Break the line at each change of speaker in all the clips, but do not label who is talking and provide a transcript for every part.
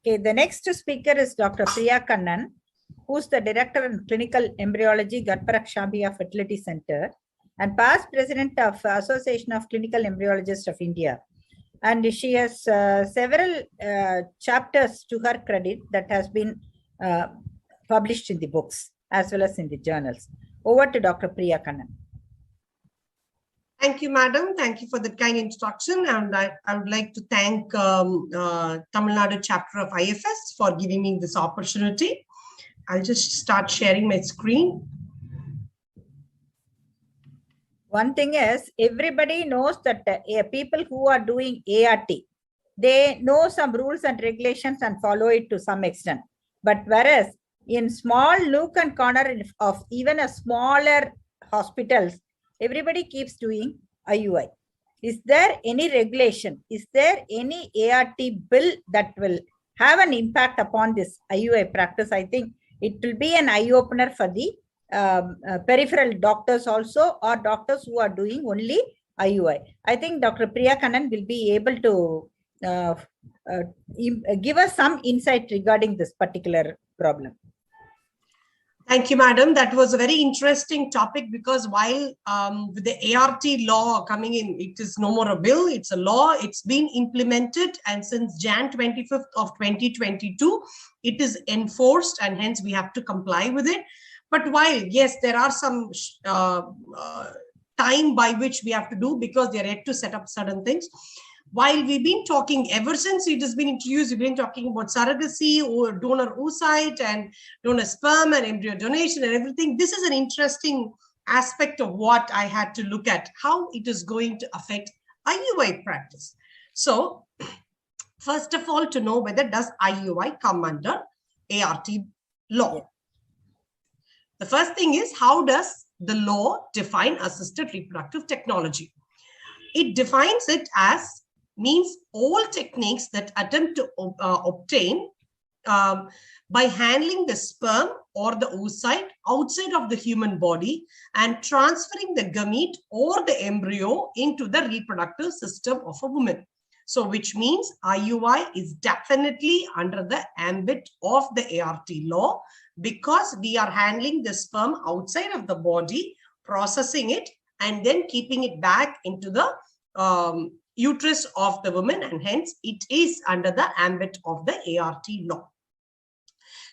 Okay, the next speaker is Dr. Priya Kannan, who's the Director in Clinical Embryology, Garbba Rakshambigai Fertility Centre, and past President of Association of Clinical Embryologists of India. And she has several chapters to her credit that has been published in the books as well as in the journals. Over to Dr. Priya Kannan.
Thank you, madam. Thank you for the kind introduction. And I would like to thank Tamil Nadu chapter of IFS for giving me this opportunity. I'll just start sharing my screen.
One thing is, everybody knows that people who are doing ART, they know some rules and regulations and follow it to some extent. But whereas in small nook and corner of even a smaller hospitals, everybody keeps doing IUI. Is there any regulation? Is there any ART bill that will have an impact upon this IUI practice? I think it will be an eye-opener for the peripheral doctors also, or doctors who are doing only IUI. I think Dr. Priya Kannan will be able to give us some insight regarding this particular problem.
Thank you, madam. That was a very interesting topic, because while with the ART law coming in, it is no more a bill, it's a law. It's been implemented, and since Jan 25th of 2022, it is enforced, and hence we have to comply with it. But while, yes, there are some time by which we have to do, because they are yet to set up certain things. While we've been talking ever since it has been introduced, we've been talking about surrogacy or donor oocyte and donor sperm and embryo donation and everything. This is an interesting aspect of what I had to look at, how it is going to affect IUI practice. So, first of all, to know whether does IUI come under ART law. The first thing is, how does the law define assisted reproductive technology? It defines it as means all techniques that attempt to obtain by handling the sperm or the oocyte outside of the human body and transferring the gamete or the embryo into the reproductive system of a woman. So, which means IUI is definitely under the ambit of the ART law, because we are handling the sperm outside of the body, processing it, and then keeping it back into the uterus of the woman, and hence it is under the ambit of the ART law.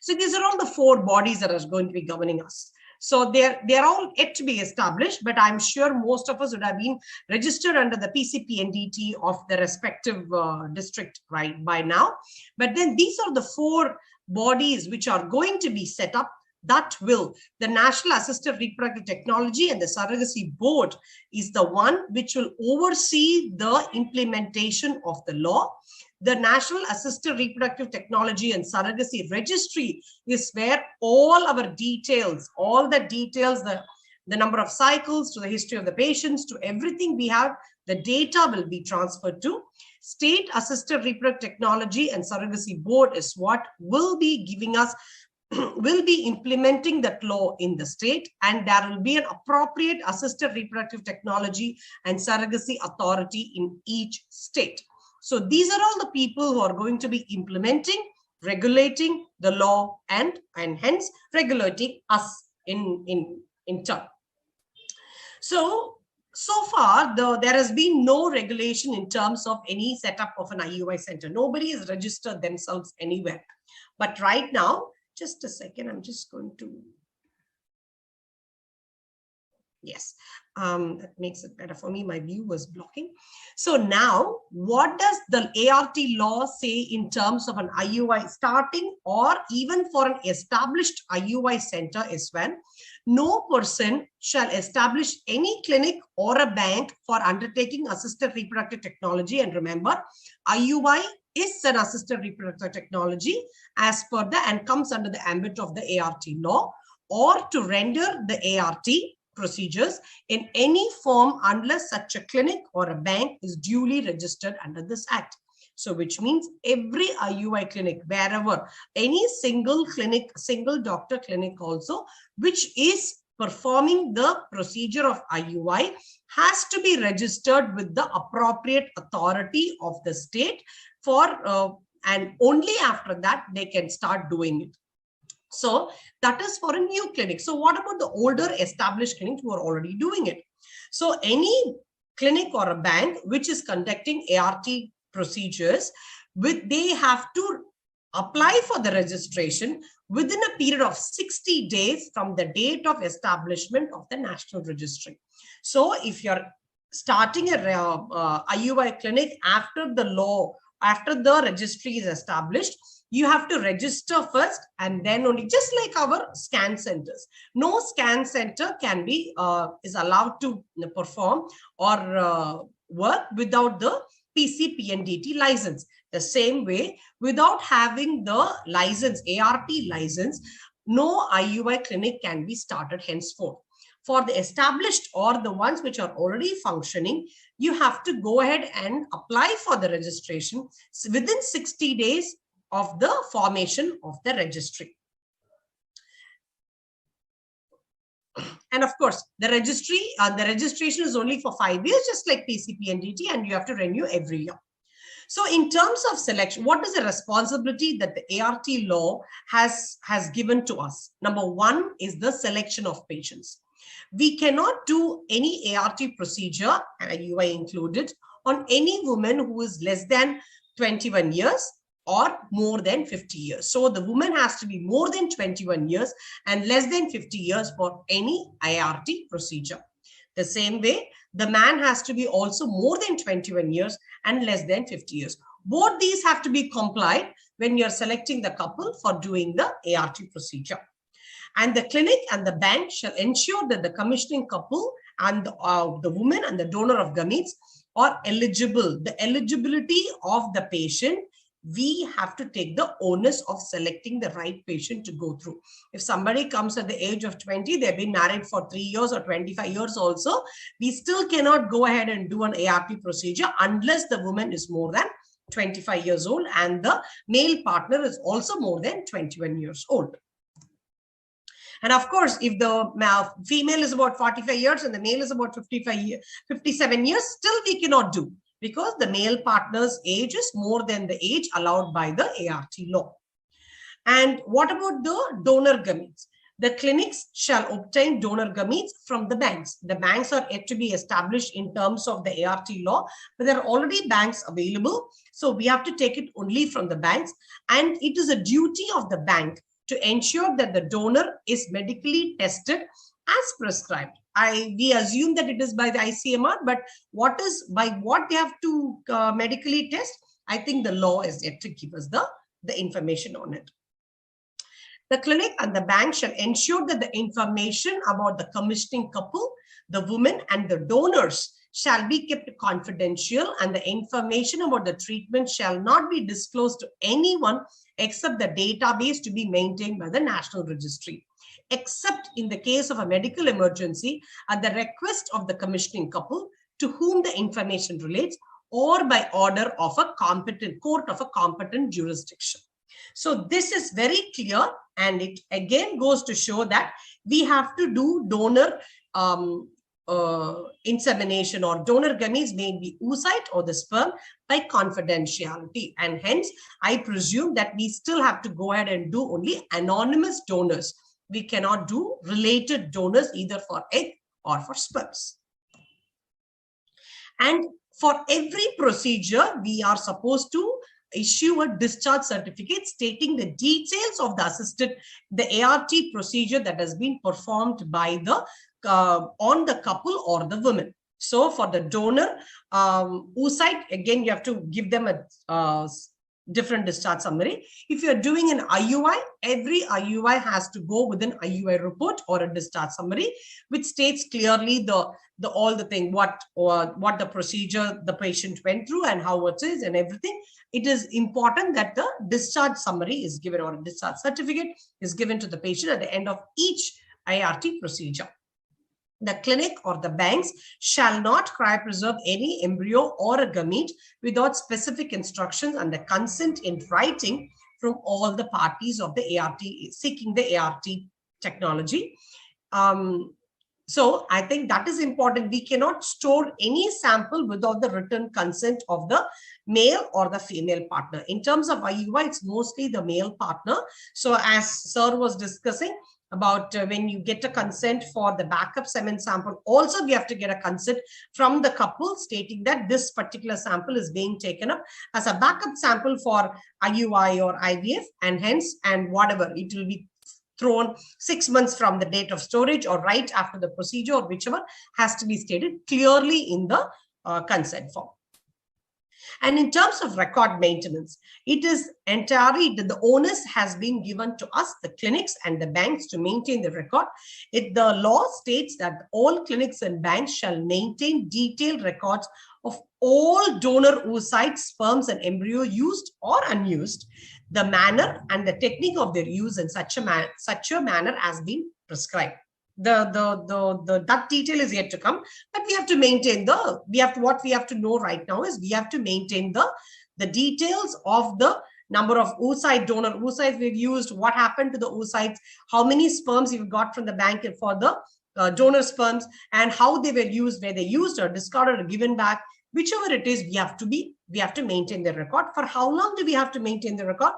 So these are all the four bodies that are going to be governing us. So they're all yet to be established, but I'm sure most of us would have been registered under the PCPNDT of the respective district right by now. But then these are the four bodies which are going to be set up. That will, the National Assisted Reproductive Technology and the Surrogacy Board is the one which will oversee the implementation of the law. The National Assisted Reproductive Technology and Surrogacy Registry is where all our details, all the details, the number of cycles, to the history of the patients, to everything we have, the data will be transferred to. State Assisted Reproductive Technology and Surrogacy Board is what will be giving us, will be implementing that law in the state, and there will be an appropriate assisted reproductive technology and surrogacy authority in each state. So these are all the people who are going to be implementing, regulating the law, and hence regulating us in turn. So far, there has been no regulation in terms of any setup of an IUI center. Nobody has registered themselves anywhere. But right now, just a second, I'm just going to, yes, that makes it better for me. My view was blocking. So now, what does the ART law say in terms of an IUI starting, or even for an established IUI center as well? No person shall establish any clinic or a bank for undertaking assisted reproductive technology. And remember, IUI is an assisted reproductive technology as per the, and comes under the ambit of the ART law, or to render the ART procedures in any form unless such a clinic or a bank is duly registered under this act. So which means every IUI clinic, wherever, any single clinic, single doctor clinic also, which is performing the procedure of IUI has to be registered with the appropriate authority of the state and only after that they can start doing it. So that is for a new clinic. So what about the older established clinics who are already doing it? So any clinic or a bank which is conducting ART procedures, they have to apply for the registration within a period of 60 days from the date of establishment of the national registry. So if you're starting a IUI clinic after the registry is established, you have to register first and then only, just like our scan centers. No scan center can be is allowed to perform or work without the PCPNDT license. The same way, without having the license, ART license, no IUI clinic can be started henceforth. For the established or the ones which are already functioning, you have to go ahead and apply for the registration within 60 days of the formation of the registry. And of course, the registration is only for 5 years, just like PCPNDT, and you have to renew every year. So in terms of selection, what is the responsibility that the ART law has given to us? Number one is the selection of patients. We cannot do any ART procedure, IUI included, on any woman who is less than 21 years or more than 50 years. So the woman has to be more than 21 years and less than 50 years for any ART procedure. The same way, the man has to be also more than 21 years and less than 50 years. Both these have to be complied when you're selecting the couple for doing the ART procedure. And the clinic and the bank shall ensure that the commissioning couple and the woman and the donor of gametes are eligible. The eligibility of the patient, we have to take the onus of selecting the right patient to go through. If somebody comes at the age of 20, they've been married for 3 years or 25 years also, we still cannot go ahead and do an ART procedure unless the woman is more than 25 years old and the male partner is also more than 21 years old. And of course, if the female is about 45 years and the male is about 57 years, still we cannot do, because the male partner's age is more than the age allowed by the ART law. And what about the donor gametes? The clinics shall obtain donor gametes from the banks. The banks are yet to be established in terms of the ART law, but there are already banks available. So we have to take it only from the banks. And it is a duty of the bank to ensure that the donor is medically tested as prescribed. We assume that it is by the ICMR, but by what they have to medically test, I think the law is yet to give us the information on it. The clinic and the bank shall ensure that the information about the commissioning couple, the woman and the donors shall be kept confidential, and the information about the treatment shall not be disclosed to anyone except the database to be maintained by the National Registry, except in the case of a medical emergency at the request of the commissioning couple to whom the information relates, or by order of a competent court of a competent jurisdiction. So this is very clear, and it again goes to show that we have to do donor insemination or donor gametes, may be oocyte or the sperm, by confidentiality. And hence, I presume that we still have to go ahead and do only anonymous donors. We cannot do related donors either for egg or for sperms. And for every procedure, we are supposed to issue a discharge certificate stating the details of the ART procedure that has been performed by on the couple or the woman. So for the donor oocyte, again, you have to give them a different discharge summary. If you're doing an IUI, every IUI has to go with an IUI report or a discharge summary, which states clearly all the thing, what the procedure the patient went through and how it is and everything. It is important that the discharge summary is given, or a discharge certificate is given to the patient at the end of each ART procedure. The clinic or the banks shall not cryopreserve any embryo or a gamete without specific instructions and the consent in writing from all the parties of the ART seeking the ART technology. So I think that is important. We cannot store any sample without the written consent of the male or the female partner. In terms of IUI, it's mostly the male partner. So as Sir was discussing about when you get a consent for the backup semen sample, also we have to get a consent from the couple stating that this particular sample is being taken up as a backup sample for IUI or IVF, and hence, and whatever, it will be thrown 6 months from the date of storage or right after the procedure, or whichever has to be stated clearly in the consent form. And in terms of record maintenance, it is entirely the onus has been given to us, the clinics and the banks, to maintain the record. The law states that all clinics and banks shall maintain detailed records of all donor oocytes, sperms, and embryo used or unused, the manner and the technique of their use in such a manner as been prescribed. That detail is yet to come, but we have to maintain what we have to know right now is we have to maintain the details of the number of donor oocytes we've used, what happened to the oocytes, how many sperms you've got from the bank for the donor sperms, and how they were used, were they used or discarded or given back. Whichever it is, we have to maintain the record. For how long do we have to maintain the record?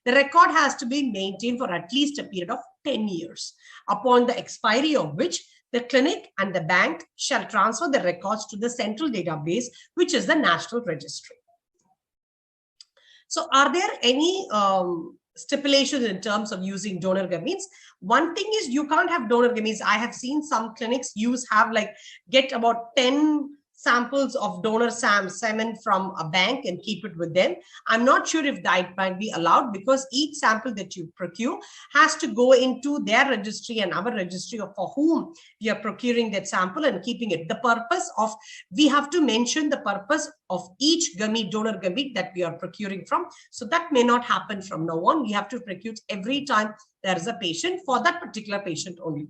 The record has to be maintained for at least a period of 10 years, upon the expiry of which the clinic and the bank shall transfer the records to the central database, which is the National Registry. So are there any stipulations in terms of using donor gametes? One thing is you can't have donor gametes. I have seen some clinics get about 10 samples of donor semen from a bank and keep it with them. I'm not sure if that might be allowed, because each sample that you procure has to go into their registry and our registry for whom we are procuring that sample and keeping it. The purpose of, we have to mention the purpose of each donor gamete that we are procuring from. So that may not happen from now on. We have to procure every time there is a patient for that particular patient only.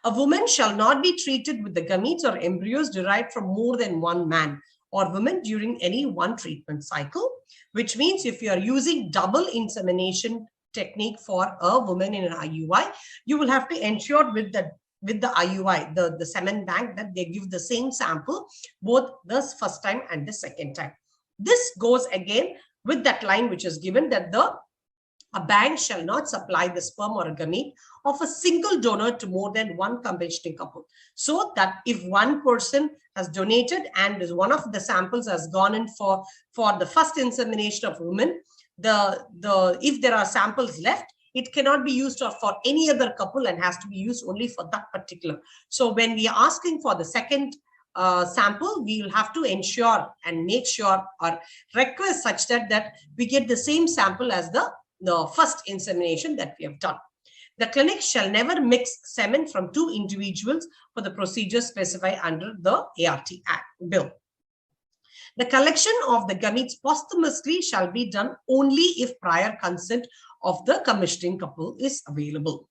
A woman shall not be treated with the gametes or embryos derived from more than one man or woman during any one treatment cycle, which means if you are using double insemination technique for a woman in an IUI, you will have to ensure with the IUI, the semen bank, that they give the same sample both the first time and the second time. This goes again with that line which is given that a bank shall not supply the sperm or a gamete of a single donor to more than one commissioning couple. So that if one person has donated and one of the samples has gone in for the first insemination of women, if there are samples left, it cannot be used for any other couple and has to be used only for that particular. So when we are asking for the second sample, we will have to ensure and make sure or request such that we get the same sample as the first insemination that we have done. The clinic shall never mix semen from two individuals for the procedure specified under the ART Act bill. The collection of the gametes posthumously shall be done only if prior consent of the commissioning couple is available.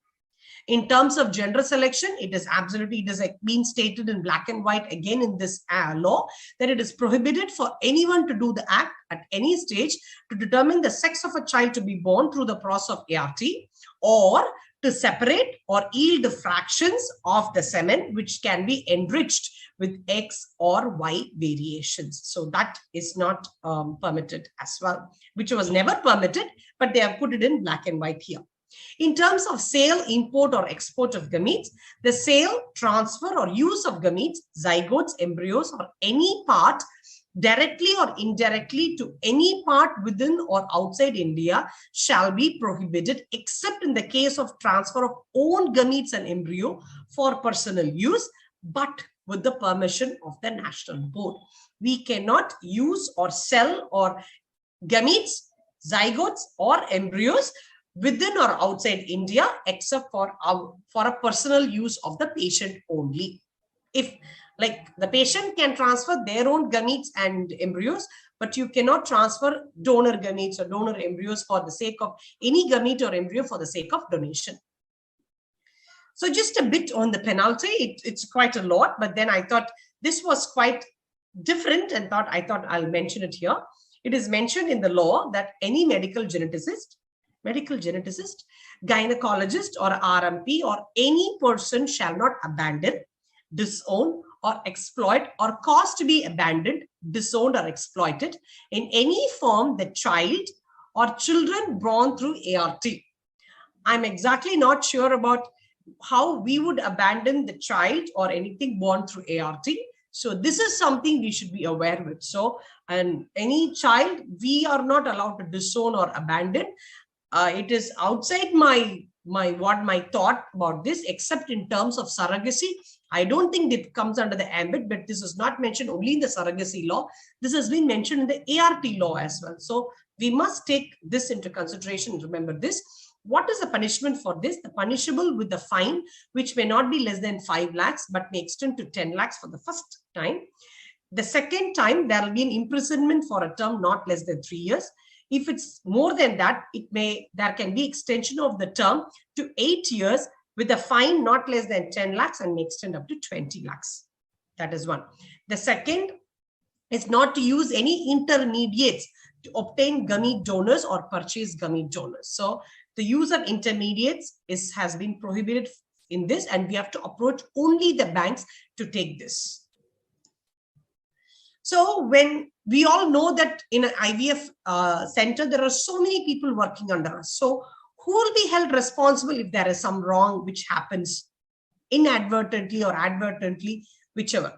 In terms of gender selection, it is been stated in black and white again in this law that it is prohibited for anyone to do the act at any stage to determine the sex of a child to be born through the process of ART, or to separate or yield the fractions of the semen which can be enriched with X or Y variations. So that is not permitted as well, which was never permitted, but they have put it in black and white here. In terms of sale, import, or export of gametes, the sale, transfer, or use of gametes, zygotes, embryos, or any part directly or indirectly to any part within or outside India shall be prohibited, except in the case of transfer of own gametes and embryo for personal use, but with the permission of the national board. We cannot use or sell or gametes, zygotes, or embryos within or outside India, except for a personal use of the patient only. If the patient can transfer their own gametes and embryos, but you cannot transfer donor gametes or donor embryos for the sake of any gamete or embryo for the sake of donation. So just a bit on the penalty, it's quite a lot, but then I thought this was quite different and I thought I'll mention it here. It is mentioned in the law that any medical geneticist medical geneticist, gynecologist, or RMP, or any person shall not abandon, disown, or exploit, or cause to be abandoned, disowned, or exploited in any form the child or children born through ART. I'm exactly not sure about how we would abandon the child or anything born through ART. So this is something we should be aware with. So, and any child, we are not allowed to disown or abandon. It is outside my thought about this, except in terms of surrogacy. I don't think it comes under the ambit, but this is not mentioned only in the surrogacy law. This has been mentioned in the ART law as well. So we must take this into consideration. Remember this. What is the punishment for this? The punishable with the fine, which may not be less than 5 lakhs, but may extend to 10 lakhs for the first time. The second time, there will be an imprisonment for a term not less than 3 years. If it's more than that, there can be extension of the term to 8 years with a fine not less than 10 lakhs and may extend up to 20 lakhs. That is one. The second is not to use any intermediates to obtain gamete donors or purchase gamete donors. So the use of intermediates has been prohibited in this, and we have to approach only the banks to take this. So when we all know that in an IVF center, there are so many people working under us. So who will be held responsible if there is some wrong which happens inadvertently or advertently, whichever?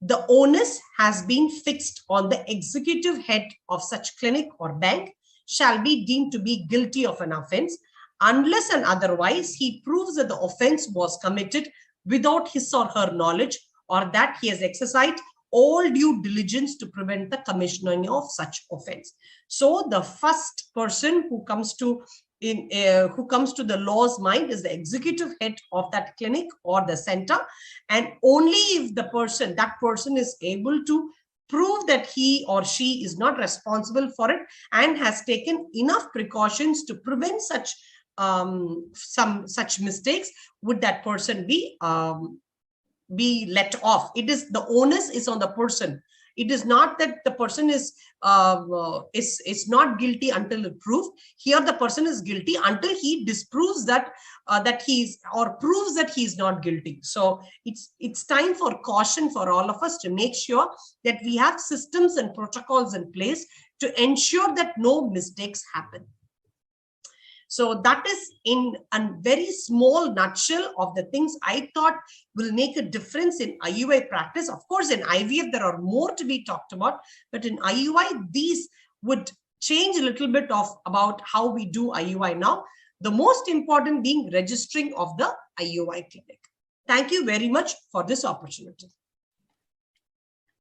The onus has been fixed on the executive head of such clinic or bank shall be deemed to be guilty of an offense unless and otherwise he proves that the offense was committed without his or her knowledge, or that he has exercised all due diligence to prevent the commissioning of such offense. So the first person who comes to the law's mind is the executive head of that clinic or the center, and only if that person is able to prove that he or she is not responsible for it and has taken enough precautions to prevent such such mistakes, would that person be let off. The onus is on the person. It is not that the person is not guilty until proved. Here, the person is guilty until he disproves that proves that he is not guilty. So it's time for caution for all of us to make sure that we have systems and protocols in place to ensure that no mistakes happen. So that is in a very small nutshell of the things I thought will make a difference in IUI practice. Of course, in IVF, there are more to be talked about, but in IUI, these would change a little bit about how we do IUI now. The most important being registering of the IUI clinic. Thank you very much for this opportunity.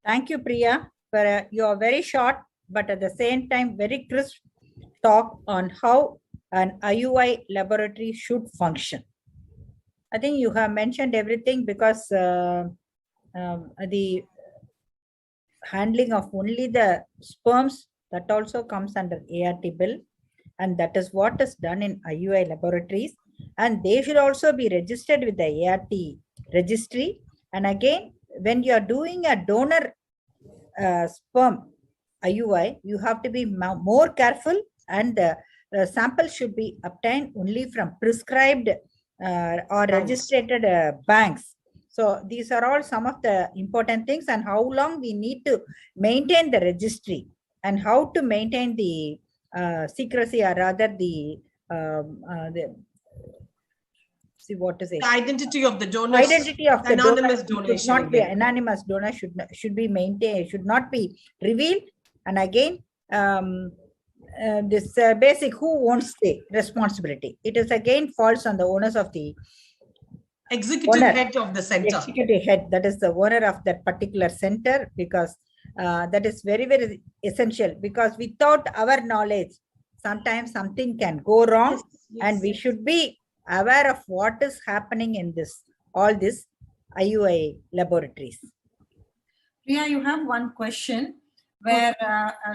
Thank you, Priya, for your very short, but at the same time, very crisp talk on how an IUI laboratory should function. I think you have mentioned everything, because the handling of only the sperms, that also comes under ART bill, and that is what is done in IUI laboratories, and they should also be registered with the ART registry. And again, when you are doing a donor sperm IUI, you have to be more careful, and the sample should be obtained only from prescribed or registered banks. So these are all some of the important things, and how long we need to maintain the registry, and how to maintain the secrecy, or rather the
identity of the donors.
Identity of the
anonymous
donor should not be anonymous. Donor should be maintained, should not be revealed. And again, this basic who owns the responsibility. It is again falls on the owners of the
executive head of the center.
Executive head, that is the owner of that particular center, because that is very, very essential, because without our knowledge, sometimes something can go wrong. Yes, yes. And we should be aware of what is happening in all this IUI laboratories.
Priya, you have one question where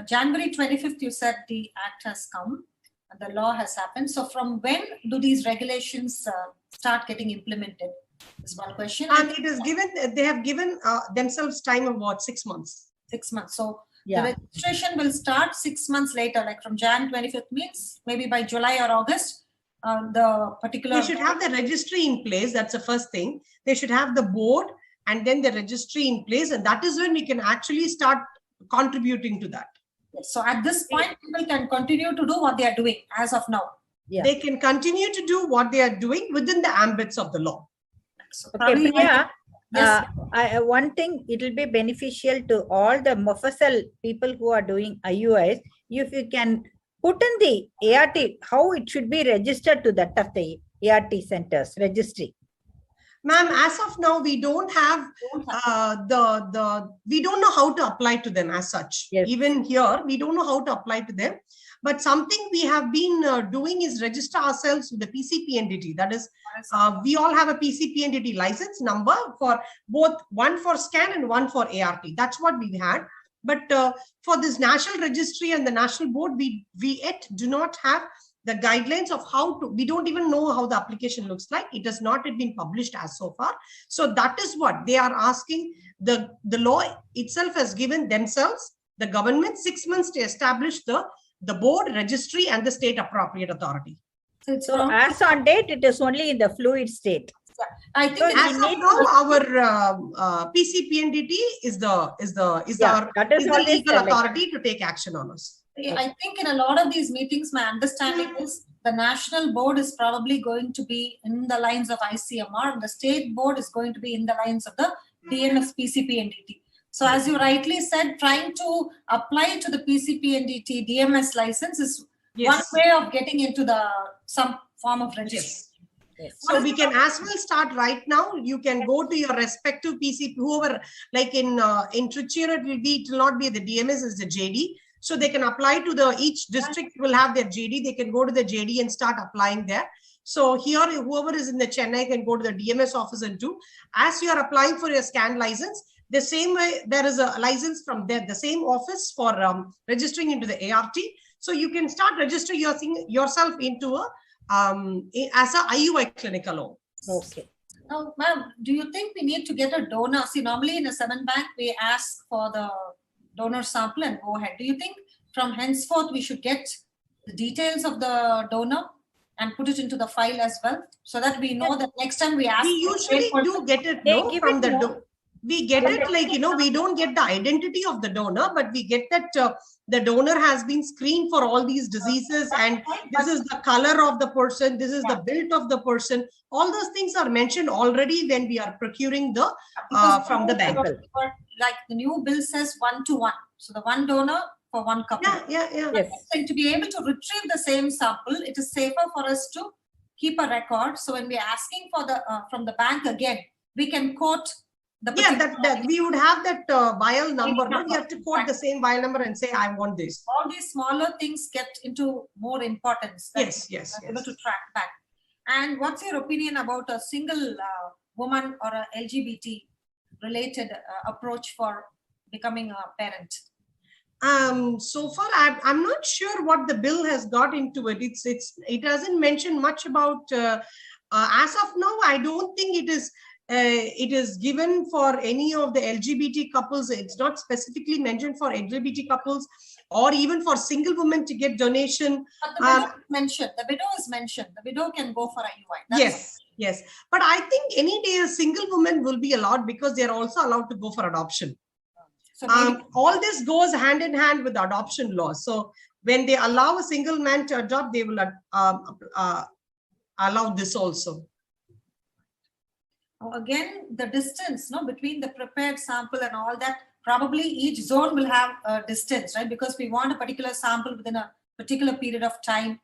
January 25th, you said the act has come and the law has happened. So from when do these regulations start getting implemented? Is one question.
And it is given, they have given themselves time of what, 6 months.
6 months. So
Yeah.
The registration will start 6 months later, like from Jan 25th means maybe by July or August, the particular.
They should have the registry in place. That's the first thing. They should have the board and then the registry in place. And that is when we can actually start contributing to that.
So at this point, people can continue to do what they are doing as of now.
Yeah.
They can continue to do what they are doing within the ambits of the law.
So
Okay,
probably
Priya,
yes.
one thing, it will be beneficial to all the Mofasal people who are doing IUIs, if you can put in the ART, how it should be registered to that of the ART centers registry.
Ma'am, as of now, we don't have we don't know how to apply to them as such.
Yes.
Even here, we don't know how to apply to them. But something we have been doing is register ourselves with the PCP entity. That is, we all have a PCP entity license number for both, one for scan and one for ART. That's what we had. But for this national registry and the national board, we yet do not have the guidelines of how to, we don't even know how the application looks like. It has not yet been published as so far. So that is what they are asking. The law itself has given themselves, the government, 6 months to establish the board, registry, and the state appropriate authority.
So as on date, it is only in the fluid state.
I think
So
As of now, our PCP entity is our legal authority to take action on us.
I think in a lot of these meetings, my understanding is the national board is probably going to be in the lines of ICMR, and the state board is going to be in the lines of the DMS PCP entity. So as you rightly said, trying to apply to the PCP entity DMS license is one way of getting into some form of registry.
Yes.
So we can as well start right now. You can go to your respective PCP, whoever, like in Trichy, it will not be the DMS, it's the JD. So they can apply to each district will have their JD. They can go to the JD and start applying there. So here, whoever is in the Chennai can go to the DMS office and do. As you are applying for your scan license, the same way there is a license from there, the same office for registering into the ART. So you can start registering yourself into as a IUI clinic alone.
Okay.
Now, ma'am, do you think we need to get a donor? See, normally in a 7 bank, we ask for the donor sample and go ahead. Do you think from henceforth we should get the details of the donor and put it into the file as well, so that we know that next time we ask?
We usually do get it from the donor. We get it like, we don't get the identity of the donor, but we get that the donor has been screened for all these diseases, and this is the color of the person, this is the build of the person. All those things are mentioned already when we are procuring the from the bank.
Like the new bill says 1-to-1. So the one donor for one couple.
Yeah.
Yes.
And to be able to retrieve the same sample, it is safer for us to keep a record. So when we are asking for the from the bank again, we can quote the
that we would have that vial number. We have to quote the same vial number and say, I want this.
All these smaller things get into more importance.
Yes.
Able to track back. And what's your opinion about a single woman or a LGBT related approach for becoming a parent?
So far, I'm not sure what the bill has got into it. It hasn't mentioned much about. As of now, I don't think it is given for any of the LGBT couples. It's not specifically mentioned for LGBT couples or even for single women to get donation.
But the widow is mentioned. The widow is mentioned. The widow can go for IUI.
Yes. But I think any day a single woman will be allowed because they are also allowed to go for adoption. So all this goes hand in hand with the adoption law. So when they allow a single man to adopt, they will allow this also.
Again, the distance between the prepared sample and all that, probably each zone will have a distance, right? Because we want a particular sample within a particular period of time.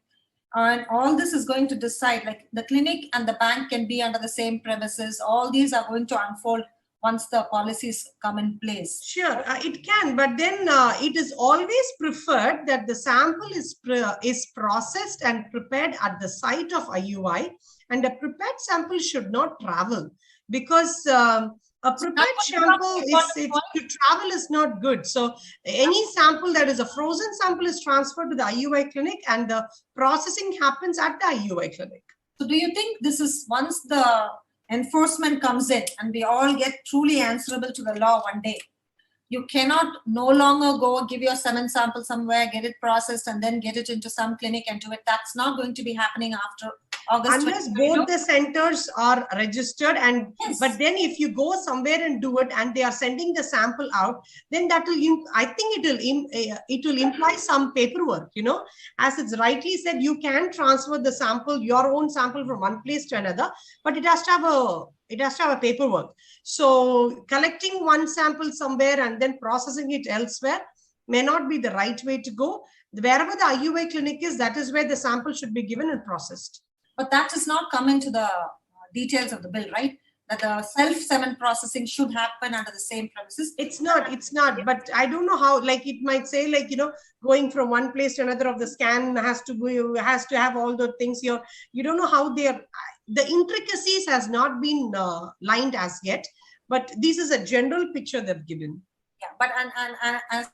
And all this is going to decide, like the clinic and the bank can be under the same premises. All these are going to unfold once the policies come in place.
Sure, it can, but then it is always preferred that the sample is processed and prepared at the site of IUI, and a prepared sample should not travel, because a prepared sample to travel is not good. So any sample that is a frozen sample is transferred to the IUI clinic, and the processing happens at the IUI clinic.
So do you think this is once the enforcement comes in and we all get truly answerable to the law one day, You cannot no longer go give your semen sample somewhere, get it processed, and then get it into some clinic and do it. That's not going to be happening after August.
Unless both the centers are registered, and
Yes.
but then if you go somewhere and do it and they are sending the sample out, then that will, I think it will imply some paperwork, you know. As it's rightly said, you can transfer the sample, your own sample, from one place to another, but it has to have a paperwork. So collecting one sample somewhere and then processing it elsewhere may not be the right way to go. Wherever the IUI clinic is, that is where the sample should be given and processed.
But that does not come into the details of the bill, right? That the self-semen processing should happen under the same premises.
It's not, but I don't know how, like it might say, like, you know, going from one place to another of the scan has to have all the things here. You don't know how the intricacies has not been lined as yet, but this is a general picture they've given.
Yeah, but and as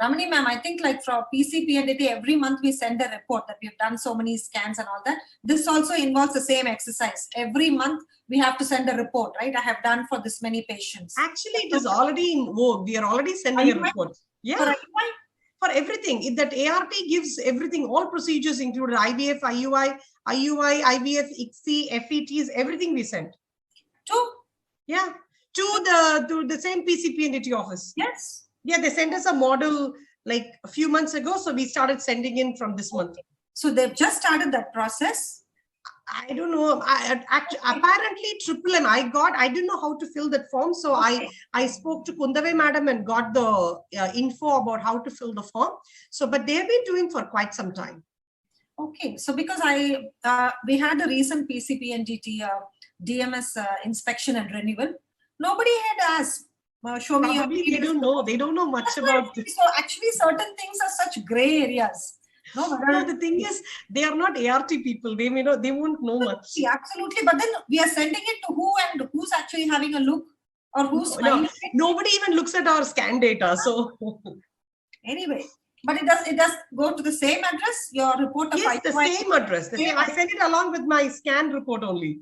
Ramani ma'am, I think like for PCPNDT, every month we send a report that we've done so many scans and all that. This also involves the same exercise. Every month we have to send a report, right? I have done for this many patients.
Actually, it is already in vogue. We are already sending a report. Yeah. For everything. If that ART gives everything, all procedures included, IVF, IUI, IVF, ICSI, FETs, everything we send. Yeah. To the same PCPNDT office.
Yes.
Yeah, they sent us a model like a few months ago. So we started sending in from this month.
So they've just started that process.
I don't know. Apparently, Triple M, I didn't know how to fill that form. So I spoke to Kundave madam and got the info about how to fill the form. So, but they've been doing for quite some time.
Okay. So because we had a recent PCPNDT DMS inspection and renewal. Nobody had asked. Show me.
Probably they don't know. They don't know much about this.
So actually, certain things are such gray areas.
No, the thing is, they are not ART people. They may not. They won't know much.
Absolutely, but then we are sending it to who, and who's actually having a look, or who's
nobody even looks at our scan data. So
anyway, but it does go to the same address. Your report of
yes, the same address. I send it along with my scan report only.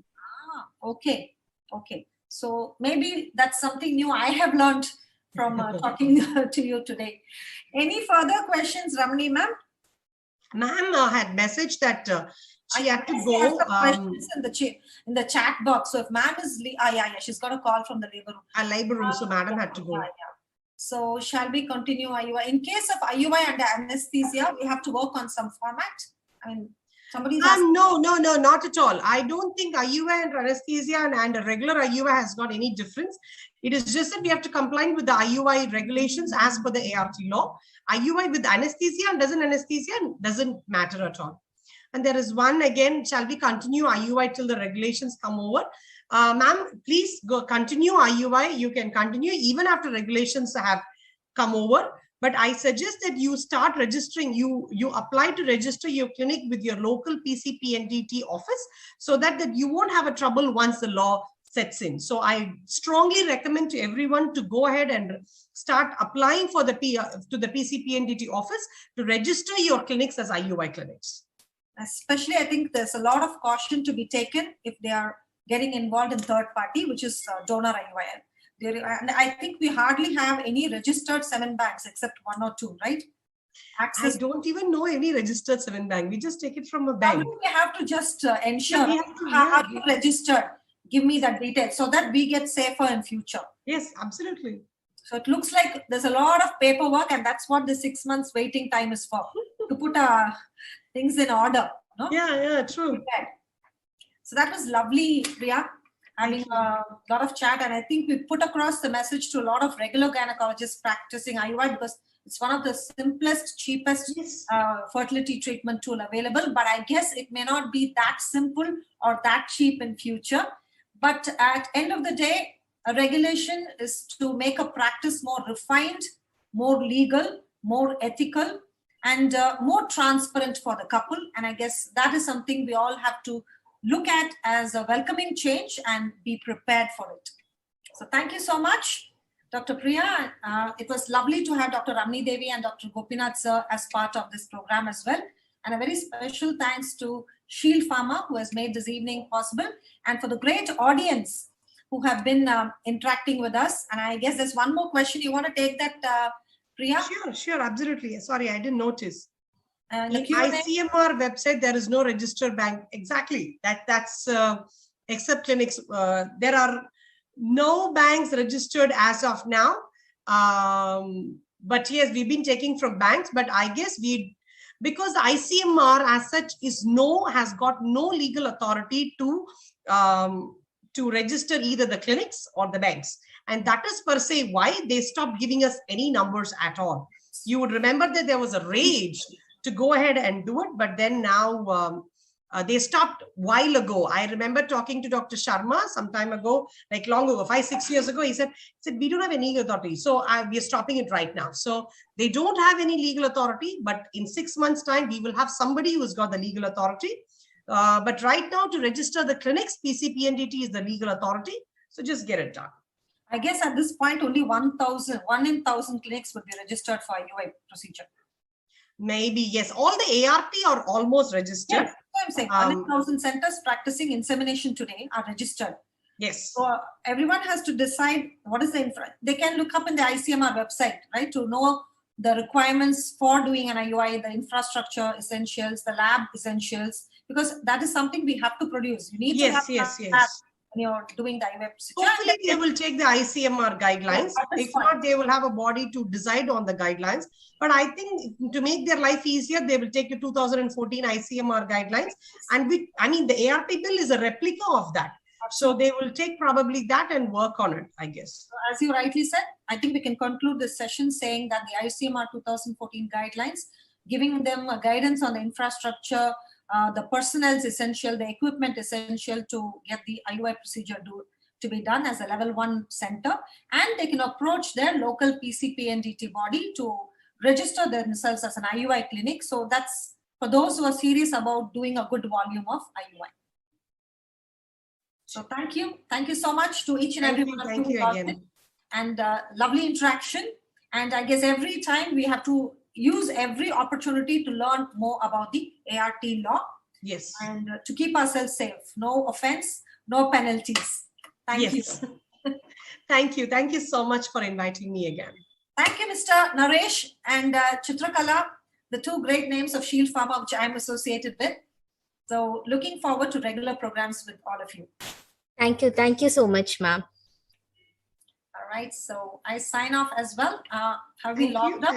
Okay. So maybe that's something new I have learned from talking to you today. Any further questions, Ramani ma'am?
Ma'am had messaged that she had to go.
Questions in the chat box. So if ma'am is, she's got a call from the labor room.
Labor room. So madam had to go.
So shall we continue IUI? In case of IUI under anesthesia, we have to work on some format. I mean, somebody's
no, not at all. I don't think IUI and anesthesia and a regular IUI has got any difference. It is just that we have to comply with the IUI regulations as per the ART law. IUI with anesthesia and anesthesia doesn't matter at all. And there is one again, shall we continue IUI till the regulations come over? Ma'am, please go continue IUI. You can continue even after regulations have come over. But I suggest that you start registering, you apply to register your clinic with your local PCPNDT office so that you won't have a trouble once the law sets in. So I strongly recommend to everyone to go ahead and start applying for to the PCPNDT office to register your clinics as IUI clinics.
Especially, I think there's a lot of caution to be taken if they are getting involved in third party, which is donor IUI. And I think we hardly have any registered semen banks except one or two, right?
I don't even know any registered semen bank. We just take it from a bank.
We have to just ensure are you registered? Give me that detail so that we get safer in future.
Yes, absolutely.
So it looks like there's a lot of paperwork, and that's what the 6 months waiting time is for, to put things in order. No?
Yeah, true.
So that was lovely, Priya. Having a lot of chat, and I think we put across the message to a lot of regular gynecologists practicing IUI because it's one of the simplest, cheapest fertility treatment tool available. But I guess it may not be that simple or that cheap in future. But at end of the day, a regulation is to make a practice more refined, more legal, more ethical, and more transparent for the couple. And I guess that is something we all have to look at as a welcoming change and be prepared for it. So thank you so much, Dr. Priya. It was lovely to have Dr. Ramani Devi and Dr. Gopinath sir as part of this program as well. And a very special thanks to Shield Pharma, who has made this evening possible, and for the great audience who have been interacting with us. And I guess there's one more question. You want to take that, Priya?
Sure, absolutely. Sorry, I didn't notice.
In
In ICMR website, there is no registered bank. Exactly. That's except clinics. There are no banks registered as of now. But yes, we've been taking from banks. But I guess because ICMR as such has got no legal authority to register either the clinics or the banks. And that is per se why they stopped giving us any numbers at all. You would remember that there was a rage to go ahead and do it, but then now they stopped while ago. I remember talking to Dr. Sharma some time ago, like long ago, 5-6 years ago. He said we don't have any legal authority, so we are stopping it right now. So they don't have any legal authority, but in 6 months' time, we will have somebody who's got the legal authority. But right now, to register the clinics, PCPNDT is the legal authority. So just get it done.
I guess at this point, only 1 in 1,000 clinics would be registered for IUI procedure.
Maybe, yes. All the ART are almost registered.
Yes, I'm saying 1 in 1,000 centers practicing insemination today are registered.
Yes.
So everyone has to decide what is the they can look up in the ICMR website, right, to know the requirements for doing an IUI, the infrastructure essentials, the lab essentials, because that is something we have to produce. You need to have
yes.
when you're doing the IUI procedure.
Hopefully, they will take the ICMR guidelines. If not, they will have a body to decide on the guidelines. But I think to make their life easier, they will take the 2014 ICMR guidelines. And the ART bill is a replica of that. So they will take probably that and work on it, I guess.
So as you rightly said, I think we can conclude this session saying that the ICMR 2014 guidelines, giving them a guidance on the infrastructure, the personnel is essential, the equipment essential to get the IUI procedure to be done as a level 1 center, and they can approach their local PCPNDT body to register themselves as an IUI clinic. So that's for those who are serious about doing a good volume of IUI. So thank you so much to each and every one of you.
Thank you again.
And lovely interaction. And I guess every time we have to use every opportunity to learn more about the ART law.
Yes.
And to keep ourselves safe. No offense, no penalties. Thank you.
Thank you. Thank you so much for inviting me again.
Thank you, Mr. Naresh and Chitrakala, the 2 great names of Shield Pharma, which I'm associated with. So looking forward to regular programs with all of you.
Thank you. Thank you so much, ma'am.
All right. So I sign off as well. Have we logged up?